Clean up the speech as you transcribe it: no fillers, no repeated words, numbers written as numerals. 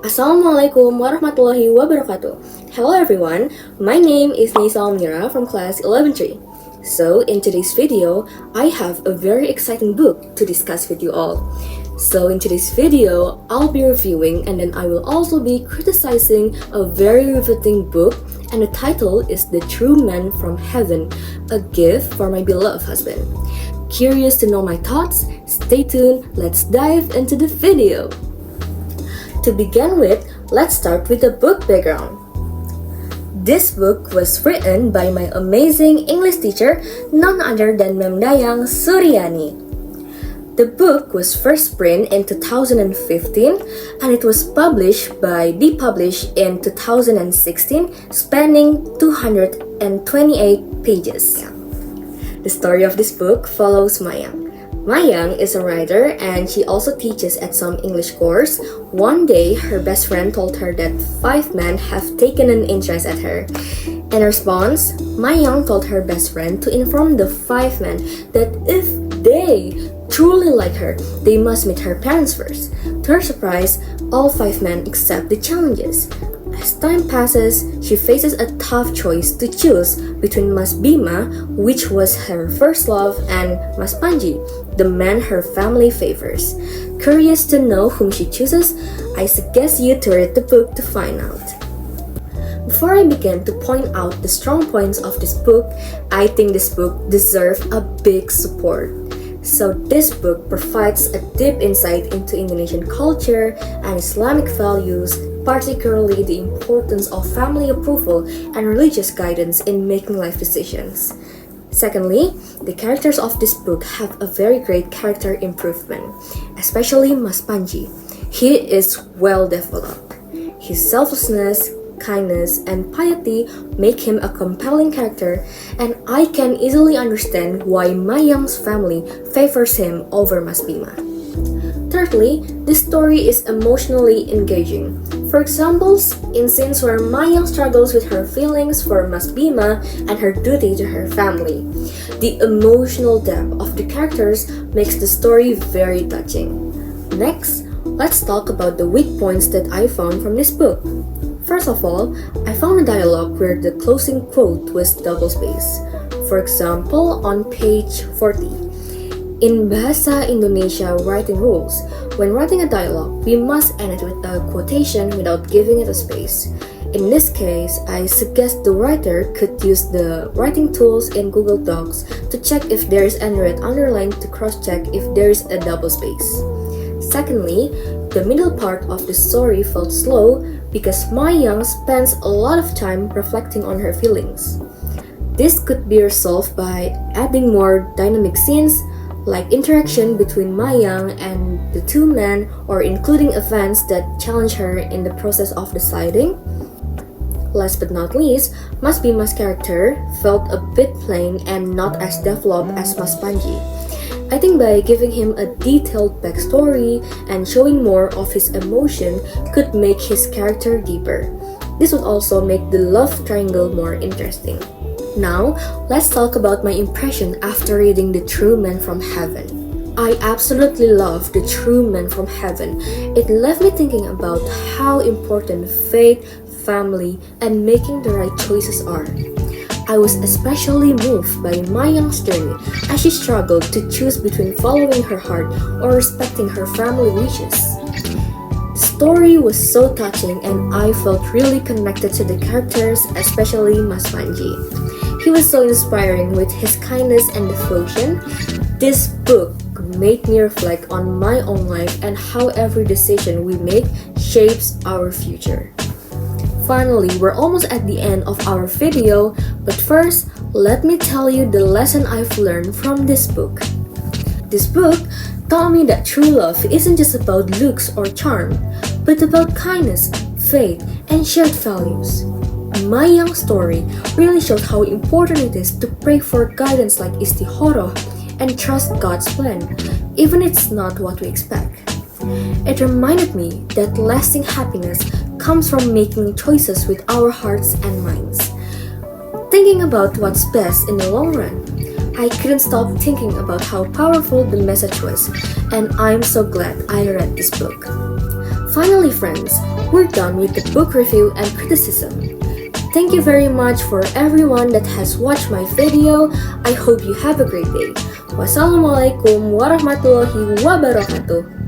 Assalamualaikum Warahmatullahi Wabarakatuh. Hello everyone, my name is Neysa Almira from class 11-3. So in today's video, I have a very exciting book to discuss with you all. So in today's video, I'll be reviewing and then I will also be criticizing a very riveting book, and the title is The True Man from Heaven, a gift for my beloved husband. Curious to know my thoughts? Stay tuned, let's dive into the video. To begin with, let's start with the book background. This book was written by my amazing English teacher, none other than Ma'am Dayang Suriani. The book was first printed in 2015 and it was published by Deepublish in 2016, spanning 228 pages. The story of this book follows Mayang. Mayang is a writer and she also teaches at some English course. One day, her best friend told her that 5 men have taken an interest at her. In response, Mayang told her best friend to inform the 5 men that if they truly like her, they must meet her parents first. To her surprise, all 5 men accept the challenges. As time passes, she faces a tough choice to choose between Mas Bima, which was her first love, and Mas Panji, the man her family favors. Curious to know whom she chooses? I suggest you to read the book to find out. Before I begin to point out the strong points of this book, I think this book deserves a big support. So this book provides a deep insight into Indonesian culture and Islamic values, particularly the importance of family approval and religious guidance in making life decisions. Secondly, the characters of this book have a very great character improvement, especially Mas Panji. He is well developed. His selflessness, kindness, and piety make him a compelling character, and I can easily understand why Mayang's family favors him over Mas Bima. Thirdly, this story is emotionally engaging. For example, in scenes where Mayang struggles with her feelings for Mas Bima and her duty to her family. The emotional depth of the characters makes the story very touching. Next, let's talk about the weak points that I found from this book. First of all, I found a dialogue where the closing quote was double-spaced. For example, on page 40. In Bahasa Indonesia writing rules, when writing a dialogue, we must end it with a quotation without giving it a space. In this case, I suggest the writer could use the writing tools in Google Docs to check if there is any red underline to cross-check if there is a double space. Secondly, the middle part of the story felt slow because Mayang spends a lot of time reflecting on her feelings. This could be resolved by adding more dynamic scenes, like interaction between Mayang and the 2 men, or including events that challenge her in the process of deciding. Last but not least, Mas Bima's character felt a bit plain and not as developed as Mas Panji. I think by giving him a detailed backstory and showing more of his emotion could make his character deeper. This would also make the love triangle more interesting. Now, let's talk about my impression after reading The True Man from Heaven. I absolutely love The True Man from Heaven. It left me thinking about how important faith, family, and making the right choices are. I was especially moved by Mayang's journey as she struggled to choose between following her heart or respecting her family wishes. The story was so touching and I felt really connected to the characters, especially Mas Panji. He was so inspiring with his kindness and devotion. This book made me reflect on my own life and how every decision we make shapes our future. Finally, we're almost at the end of our video, but first, let me tell you the lesson I've learned from this book. This book taught me that true love isn't just about looks or charm, but about kindness, faith, and shared values. Mayang's story really shows how important it is to pray for guidance like istikharah and trust God's plan, even if it's not what we expect. It reminded me that lasting happiness comes from making choices with our hearts and minds. Thinking about what's best in the long run, I couldn't stop thinking about how powerful the message was, and I'm so glad I read this book. Finally, friends, we're done with the book review and criticism. Thank you very much for everyone that has watched my video. I hope you have a great day. Wassalamualaikum warahmatullahi wabarakatuh.